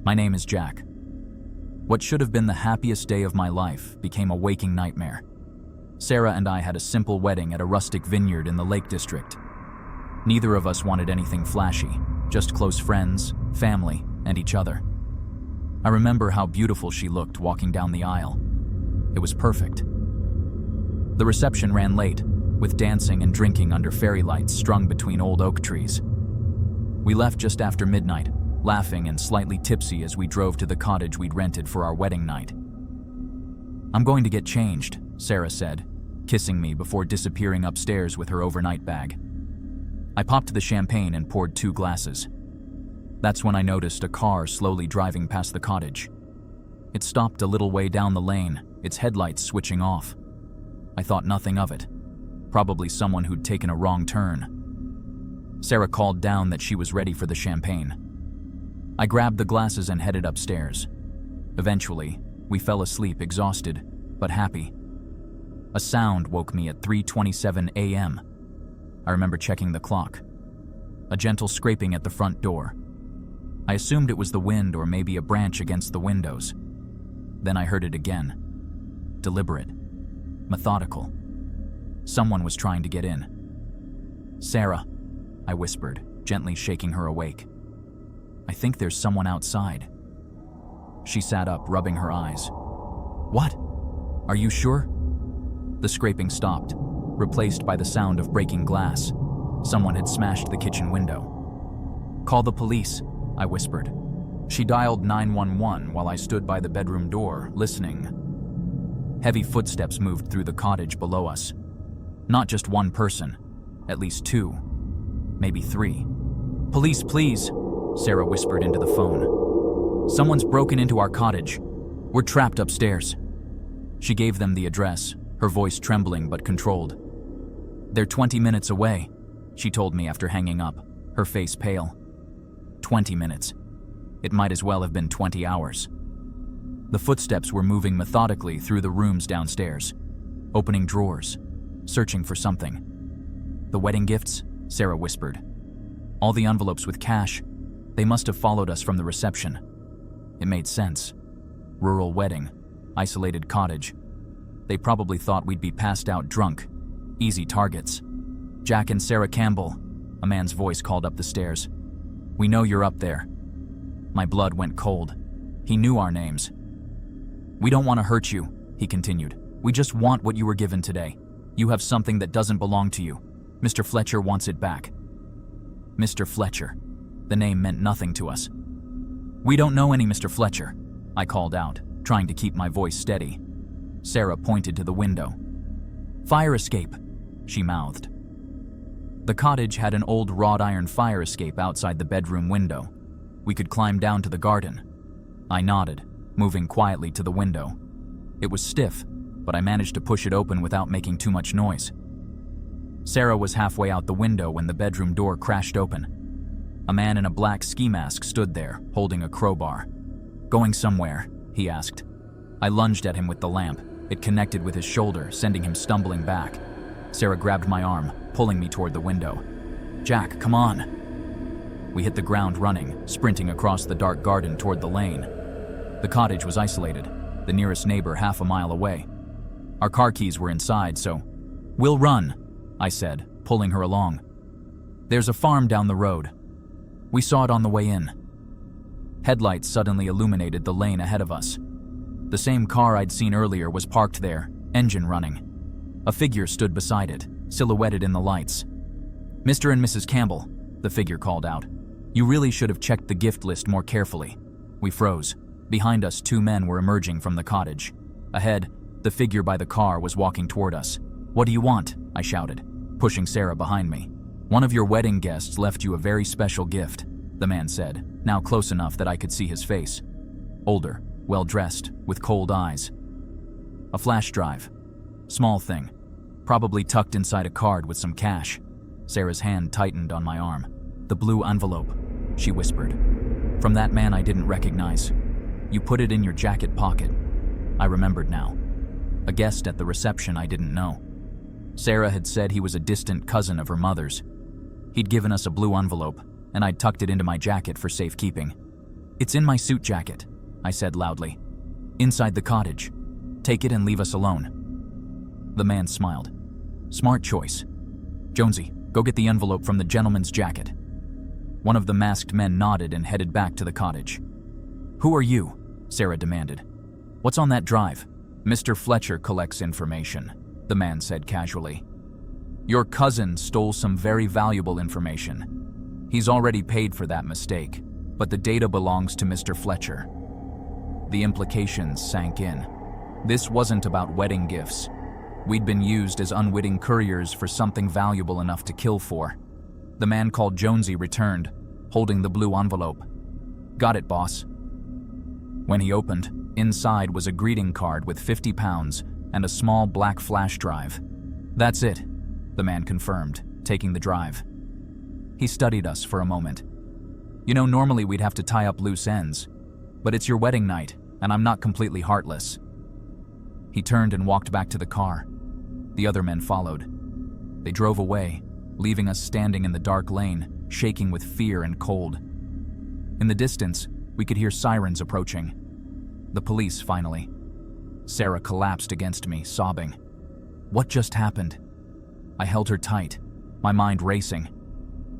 My name is Jack. What should have been the happiest day of my life became a waking nightmare. Sarah and I had a simple wedding at a rustic vineyard in the Lake District. Neither of us wanted anything flashy, just close friends, family, and each other. I remember how beautiful she looked walking down the aisle. It was perfect. The reception ran late, with dancing and drinking under fairy lights strung between old oak trees. We left just after midnight, laughing and slightly tipsy as we drove to the cottage we'd rented for our wedding night. "I'm going to get changed," Sarah said, kissing me before disappearing upstairs with her overnight bag. I popped the champagne and poured 2 glasses. That's when I noticed a car slowly driving past the cottage. It stopped a little way down the lane, its headlights switching off. I thought nothing of it. Probably someone who'd taken a wrong turn. Sarah called down that she was ready for the champagne. I grabbed the glasses and headed upstairs. Eventually, we fell asleep exhausted, but happy. A sound woke me at 3:27 a.m. I remember checking the clock. A gentle scraping at the front door. I assumed it was the wind or maybe a branch against the windows. Then I heard it again. Deliberate. Methodical. Someone was trying to get in. "Sarah," I whispered, gently shaking her awake. "I think there's someone outside." She sat up, rubbing her eyes. "What? Are you sure?" The scraping stopped, replaced by the sound of breaking glass. Someone had smashed the kitchen window. "Call the police," I whispered. She dialed 911 while I stood by the bedroom door, listening. Heavy footsteps moved through the cottage below us. Not just one person, at least 2, maybe 3. "Police, please," Sarah whispered into the phone. "Someone's broken into our cottage. We're trapped upstairs." She gave them the address, her voice trembling but controlled. "They're 20 minutes away," she told me after hanging up, her face pale. 20 minutes. It might as well have been 20 hours. The footsteps were moving methodically through the rooms downstairs, opening drawers, searching for something. "The wedding gifts?" Sarah whispered. "All the envelopes with cash. They must have followed us from the reception." It made sense. Rural wedding, isolated cottage. They probably thought we'd be passed out drunk. Easy targets. "Jack and Sarah Campbell," a man's voice called up the stairs. "We know you're up there." My blood went cold. He knew our names. "We don't want to hurt you," he continued. "We just want what you were given today. You have something that doesn't belong to you. Mr. Fletcher wants it back." Mr. Fletcher. The name meant nothing to us. "We don't know any Mr. Fletcher," I called out, trying to keep my voice steady. Sarah pointed to the window. "Fire escape," she mouthed. The cottage had an old wrought iron fire escape outside the bedroom window. We could climb down to the garden. I nodded, moving quietly to the window. It was stiff, but I managed to push it open without making too much noise. Sarah was halfway out the window when the bedroom door crashed open. A man in a black ski mask stood there, holding a crowbar. "Going somewhere?" he asked. I lunged at him with the lamp. It connected with his shoulder, sending him stumbling back. Sarah grabbed my arm, pulling me toward the window. "Jack, come on." We hit the ground running, sprinting across the dark garden toward the lane. The cottage was isolated, the nearest neighbor half a mile away. Our car keys were inside, so, "We'll run," I said, pulling her along. "There's a farm down the road." We saw it on the way in. Headlights suddenly illuminated the lane ahead of us. The same car I'd seen earlier was parked there, engine running. A figure stood beside it, silhouetted in the lights. "Mr. and Mrs. Campbell," the figure called out. "You really should have checked the gift list more carefully." We froze. Behind us, 2 men were emerging from the cottage. Ahead, the figure by the car was walking toward us. "What do you want?" I shouted, pushing Sarah behind me. "One of your wedding guests left you a very special gift," the man said, now close enough that I could see his face. Older, well-dressed, with cold eyes. "A flash drive. Small thing. Probably tucked inside a card with some cash." Sarah's hand tightened on my arm. "The blue envelope," she whispered. "From that man I didn't recognize. You put it in your jacket pocket." I remembered now. A guest at the reception I didn't know. Sarah had said he was a distant cousin of her mother's. He'd given us a blue envelope, and I'd tucked it into my jacket for safekeeping. "It's in my suit jacket," I said loudly. "Inside the cottage. Take it and leave us alone." The man smiled. "Smart choice. Jonesy, go get the envelope from the gentleman's jacket." One of the masked men nodded and headed back to the cottage. "Who are you?" Sarah demanded. "What's on that drive?" "Mr. Fletcher collects information," the man said casually. "Your cousin stole some very valuable information. He's already paid for that mistake, but the data belongs to Mr. Fletcher." The implications sank in. This wasn't about wedding gifts. We'd been used as unwitting couriers for something valuable enough to kill for. The man called Jonesy returned, holding the blue envelope. "Got it, boss." When he opened, inside was a greeting card with 50 pounds and a small black flash drive. "That's it," the man confirmed, taking the drive. He studied us for a moment. "You know, normally we'd have to tie up loose ends, but it's your wedding night, and I'm not completely heartless." He turned and walked back to the car. The other men followed. They drove away, leaving us standing in the dark lane, shaking with fear and cold. In the distance, we could hear sirens approaching. The police, finally. Sarah collapsed against me, sobbing. What just happened? I held her tight, my mind racing.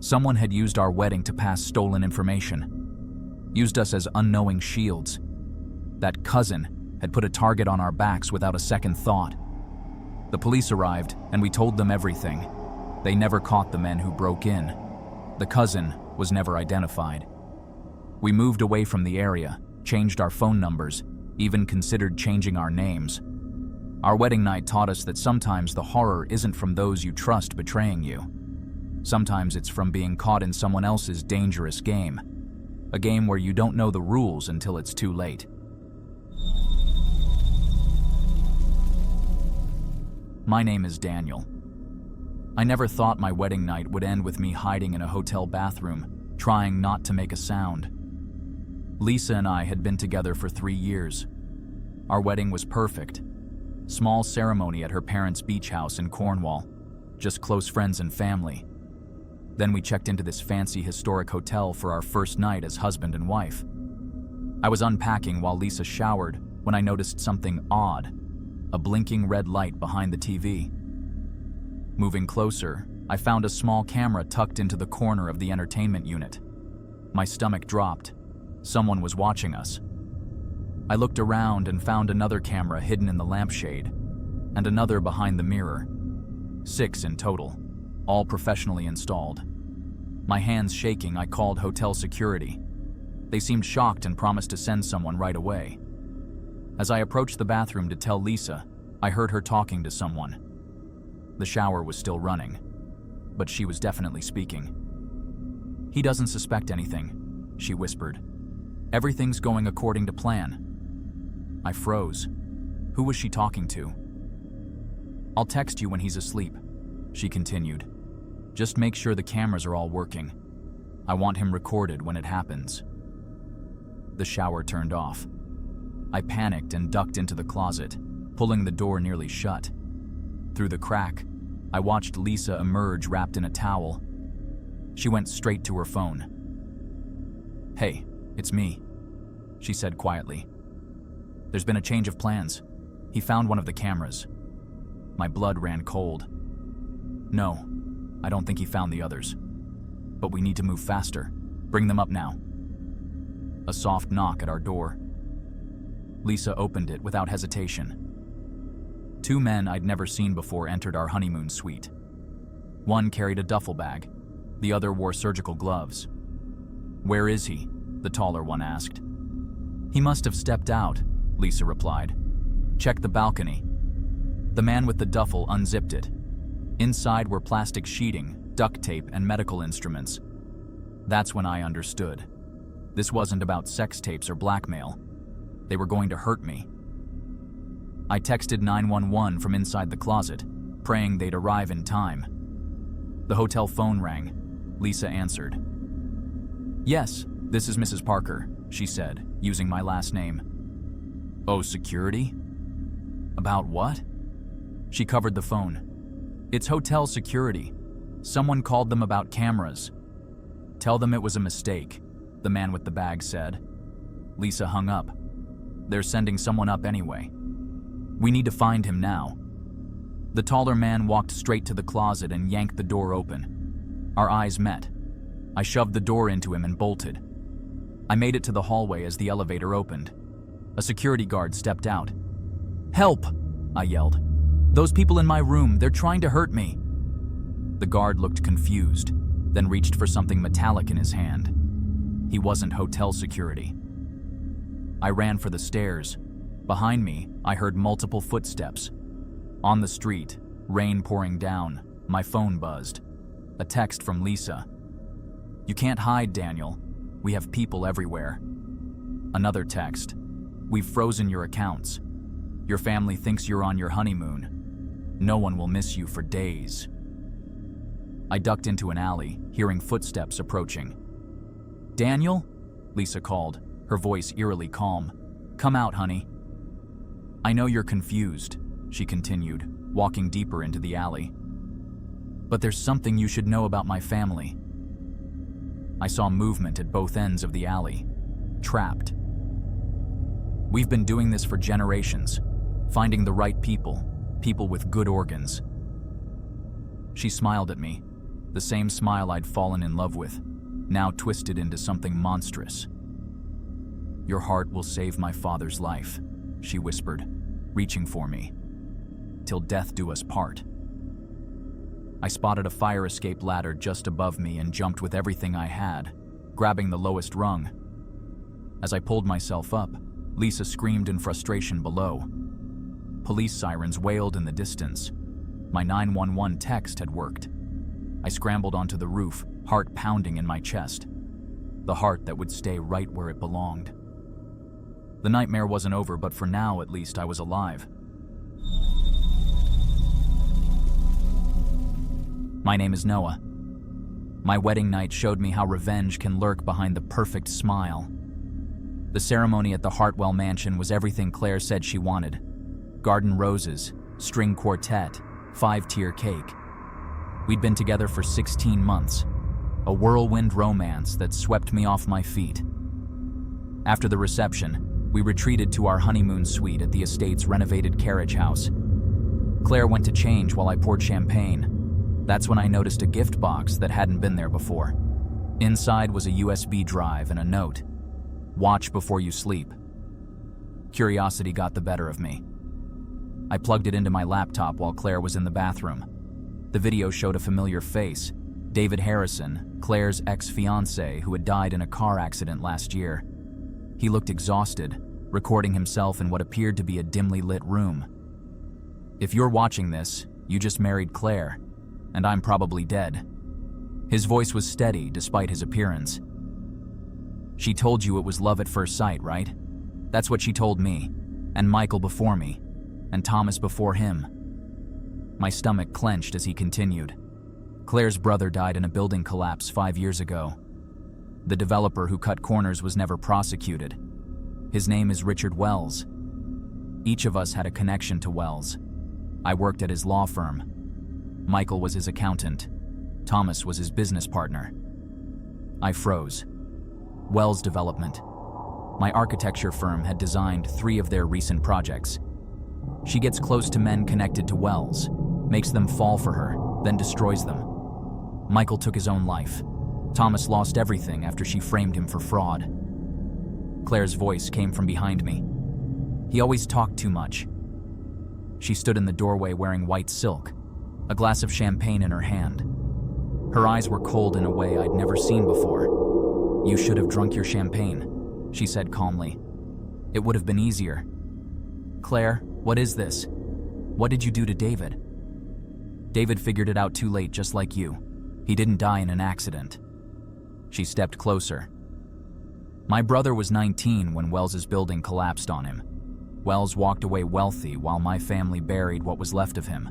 Someone had used our wedding to pass stolen information. Used us as unknowing shields. That cousin had put a target on our backs without a second thought. The police arrived, and we told them everything. They never caught the men who broke in. The cousin was never identified. We moved away from the area, changed our phone numbers, even considered changing our names. Our wedding night taught us that sometimes the horror isn't from those you trust betraying you. Sometimes it's from being caught in someone else's dangerous game. A game where you don't know the rules until it's too late. My name is Daniel. I never thought my wedding night would end with me hiding in a hotel bathroom, trying not to make a sound. Lisa and I had been together for 3 years. Our wedding was perfect. Small ceremony at her parents' beach house in Cornwall, just close friends and family. Then we checked into this fancy historic hotel for our first night as husband and wife. I was unpacking while Lisa showered when I noticed something odd, a blinking red light behind the TV. Moving closer, I found a small camera tucked into the corner of the entertainment unit. My stomach dropped. Someone was watching us. I looked around and found another camera hidden in the lampshade, and another behind the mirror. 6 in total, all professionally installed. My hands shaking, I called hotel security. They seemed shocked and promised to send someone right away. As I approached the bathroom to tell Lisa, I heard her talking to someone. The shower was still running, but she was definitely speaking. "He doesn't suspect anything," she whispered. "Everything's going according to plan." I froze. Who was she talking to? "I'll text you when he's asleep," she continued. "Just make sure the cameras are all working. I want him recorded when it happens." The shower turned off. I panicked and ducked into the closet, pulling the door nearly shut. Through the crack, I watched Lisa emerge wrapped in a towel. She went straight to her phone. "Hey, it's me," she said quietly. "There's been a change of plans. He found one of the cameras." My blood ran cold. "No, I don't think he found the others. But we need to move faster. Bring them up now." A soft knock at our door. Lisa opened it without hesitation. 2 men I'd never seen before entered our honeymoon suite. One carried a duffel bag. The other wore surgical gloves. "Where is he?" the taller one asked. "He must have stepped out," Lisa replied. "Check the balcony." The man with the duffel unzipped it. Inside were plastic sheeting, duct tape, and medical instruments. That's when I understood. This wasn't about sex tapes or blackmail. They were going to hurt me. I texted 911 from inside the closet, praying they'd arrive in time. The hotel phone rang. Lisa answered. "Yes, this is Mrs. Parker," she said, using my last name. "Oh, security? About what?" She covered the phone. "It's hotel security. Someone called them about cameras." "Tell them it was a mistake," the man with the bag said. Lisa hung up. They're sending someone up anyway. We need to find him now. The taller man walked straight to the closet and yanked the door open. Our eyes met. I shoved the door into him and bolted. I made it to the hallway as the elevator opened. A security guard stepped out. "Help!" I yelled. "Those people in my room, they're trying to hurt me." The guard looked confused, then reached for something metallic in his hand. He wasn't hotel security. I ran for the stairs. Behind me, I heard multiple footsteps. On the street, rain pouring down, my phone buzzed. A text from Lisa. "You can't hide, Daniel. We have people everywhere." Another text. "We've frozen your accounts. Your family thinks you're on your honeymoon. No one will miss you for days." I ducked into an alley, hearing footsteps approaching. "Daniel?" Lisa called, her voice eerily calm. "Come out, honey." "I know you're confused," she continued, walking deeper into the alley. "But there's something you should know about my family." I saw movement at both ends of the alley. Trapped. "We've been doing this for generations, finding the right people, people with good organs." She smiled at me, the same smile I'd fallen in love with, now twisted into something monstrous. "Your heart will save my father's life," she whispered, reaching for me. "Till death do us part." I spotted a fire escape ladder just above me and jumped with everything I had, grabbing the lowest rung. As I pulled myself up, Lisa screamed in frustration below. Police sirens wailed in the distance. My 911 text had worked. I scrambled onto the roof, heart pounding in my chest. The heart that would stay right where it belonged. The nightmare wasn't over, but for now, at least, I was alive. My name is Noah. My wedding night showed me how revenge can lurk behind the perfect smile. The ceremony at the Hartwell mansion was everything Claire said she wanted. Garden roses, string quartet, 5-tier cake. We'd been together for 16 months, a whirlwind romance that swept me off my feet. After the reception, we retreated to our honeymoon suite at the estate's renovated carriage house. Claire went to change while I poured champagne. That's when I noticed a gift box that hadn't been there before. Inside was a USB drive and a note. "Watch before you sleep." Curiosity got the better of me. I plugged it into my laptop while Claire was in the bathroom. The video showed a familiar face, David Harrison, Claire's ex-fiancé who had died in a car accident last year. He looked exhausted, recording himself in what appeared to be a dimly lit room. "If you're watching this, you just married Claire, and I'm probably dead." His voice was steady despite his appearance. "She told you it was love at first sight, right? That's what she told me, and Michael before me, and Thomas before him." My stomach clenched as he continued. "Claire's brother died in a building collapse 5 years ago. The developer who cut corners was never prosecuted. His name is Richard Wells. Each of us had a connection to Wells. I worked at his law firm. Michael was his accountant. Thomas was his business partner." I froze. Wells Development. My architecture firm had designed 3 of their recent projects. She gets close to men connected to Wells, makes them fall for her, then destroys them. Michael took his own life. Thomas lost everything after she framed him for fraud. Claire's voice came from behind me. "He always talked too much." She stood in the doorway wearing white silk, a glass of champagne in her hand. Her eyes were cold in a way I'd never seen before. "You should have drunk your champagne," she said calmly. "It would have been easier." "Claire, what is this? What did you do to David?" "David figured it out too late, just like you. He didn't die in an accident." She stepped closer. "My brother was 19 when Wells's building collapsed on him. Wells walked away wealthy while my family buried what was left of him.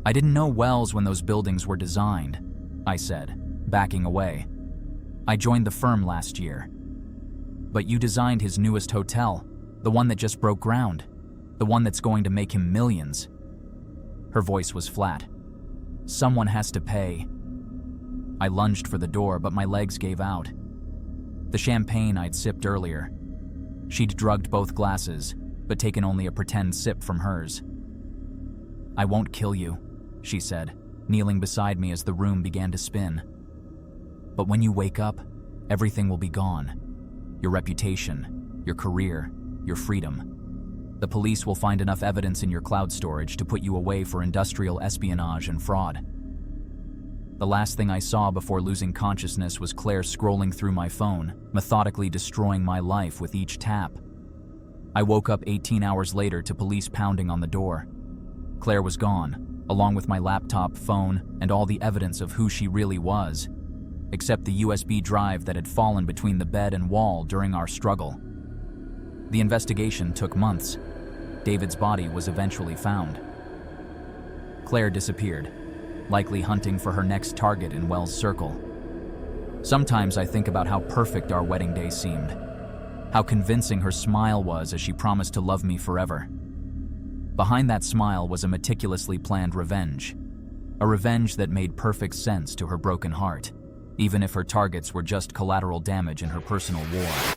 I didn't know Wells when those buildings were designed," I said, backing away. "I joined the firm last year." "But you designed his newest hotel, the one that just broke ground, the one that's going to make him millions." Her voice was flat. "Someone has to pay." I lunged for the door, but my legs gave out. The champagne I'd sipped earlier, She'd drugged both glasses, but taken only a pretend sip from hers. "I won't kill you," she said, kneeling beside me as the room began to spin. "But when you wake up, everything will be gone. Your reputation, your career, your freedom. The police will find enough evidence in your cloud storage to put you away for industrial espionage and fraud." The last thing I saw before losing consciousness was Claire scrolling through my phone, methodically destroying my life with each tap. I woke up 18 hours later to police pounding on the door. Claire was gone, along with my laptop, phone, and all the evidence of who she really was, except the USB drive that had fallen between the bed and wall during our struggle. The investigation took months. David's body was eventually found. Claire disappeared, likely hunting for her next target in Wells Circle. Sometimes I think about how perfect our wedding day seemed, how convincing her smile was as she promised to love me forever. Behind that smile was a meticulously planned revenge, a revenge that made perfect sense to her broken heart, even if her targets were just collateral damage in her personal war.